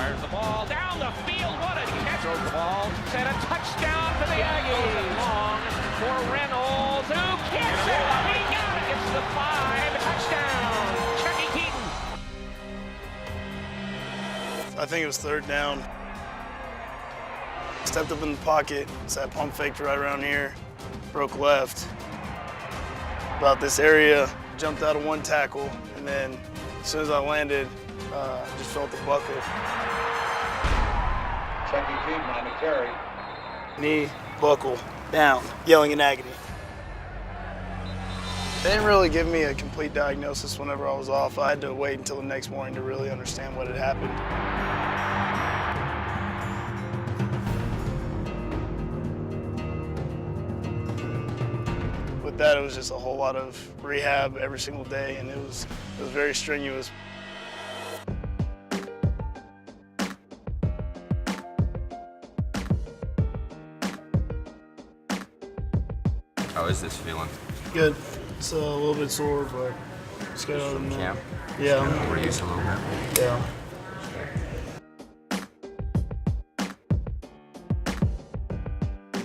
Fires the ball down the field. What a catch. Throws the ball. And a touchdown for the Aggies. Long for Reynolds. Who gets it? He got it. It's the 5. Touchdown. Chuckie Keeton. I think it was third down. Stepped up in the pocket, sat pump faked right around here, broke left. About this area, jumped out of one tackle, and then as soon as I landed, just felt the buckle. Chuckie Keeton on the carry. Knee, buckle, down, yelling in agony. They didn't really give me a complete diagnosis whenever I was off. I had to wait until the next morning to really understand what had happened. With that, it was just a whole lot of rehab every single day, and it was very strenuous. How is this feeling? Good. It's a little bit sore, but just got out of the Camp? Yeah. We're used a little bit. Yeah.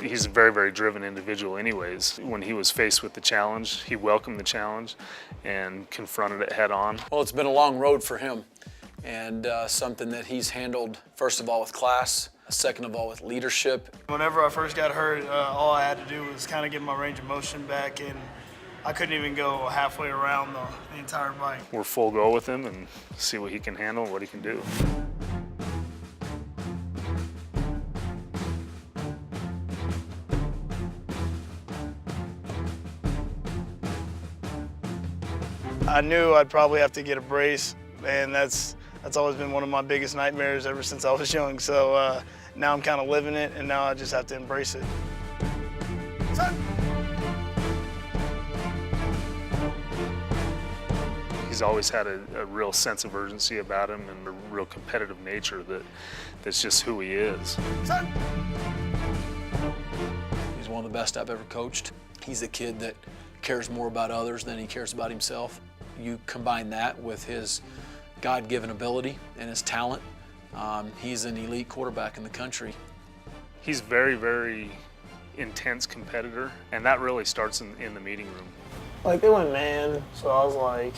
He's a very, very driven individual anyways. When he was faced with the challenge, he welcomed the challenge and confronted it head on. Well, it's been a long road for him, and something that he's handled, first of all, with class, second of all, with leadership. Whenever I first got hurt, all I had to do was kind of get my range of motion back, and I couldn't even go halfway around the entire bike. We're full go with him and see what he can handle and what he can do. I knew I'd probably have to get a brace, and that's always been one of my biggest nightmares ever since I was young. So now I'm kind of living it, and now I just have to embrace it. Son. He's always had a real sense of urgency about him and a real competitive nature that's just who he is. Son. He's one of the best I've ever coached. He's a kid that cares more about others than he cares about himself. You combine that with his God-given ability and his talent, he's an elite quarterback in the country. He's very, very intense competitor, and that really starts in the meeting room. Like, they went man, so I was like,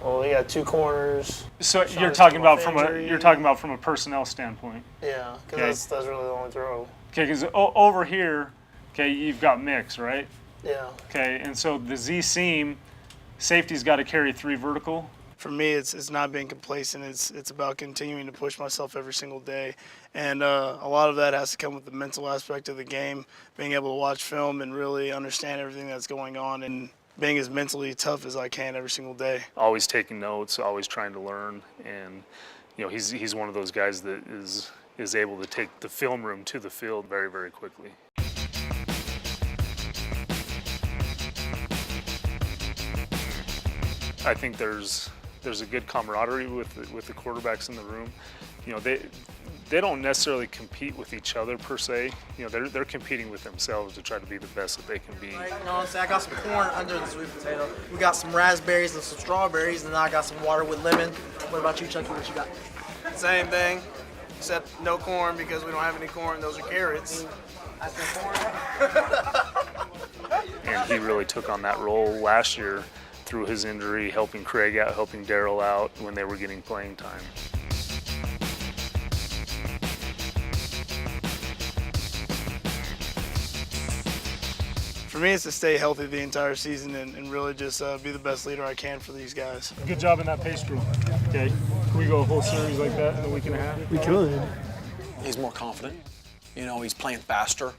well, we got two corners. So you're talking about from a personnel standpoint. Yeah, because that's really the only throw. Okay, because over here, okay, you've got mix, right? Yeah. Okay, and so the Z seam, safety's got to carry 3 vertical. For me, it's not being complacent. It's about continuing to push myself every single day, and a lot of that has to come with the mental aspect of the game, being able to watch film and really understand everything that's going on, and being as mentally tough as I can every single day. Always taking notes, always trying to learn, and he's one of those guys that is able to take the film room to the field very, very quickly. I think there's a good camaraderie with the quarterbacks in the room. They don't necessarily compete with each other per se. They're competing with themselves to try to be the best that they can be. Right, I got some corn under the sweet potato. We got some raspberries and some strawberries, and I got some water with lemon. What about you, Chuckie? What you got? Same thing, except no corn because we don't have any corn. Those are carrots. That's no corn. And he really took on that role last year through his injury, helping Craig out, helping Daryl out when they were getting playing time. For me, it's to stay healthy the entire season and really just be the best leader I can for these guys. Good job in that pace group. Okay, can we go a whole series like that in a week and a half? We could. He's more confident. He's playing faster.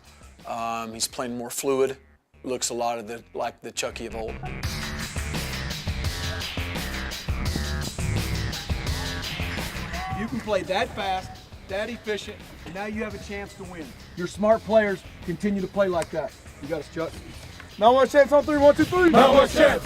He's playing more fluid. Looks a lot like the Chuckie of old. You can play that fast, that efficient, and now you have a chance to win. Your smart players continue to play like that. You got us, Chuck. Not much chance on 3, 1, 2, 3. Not much chance.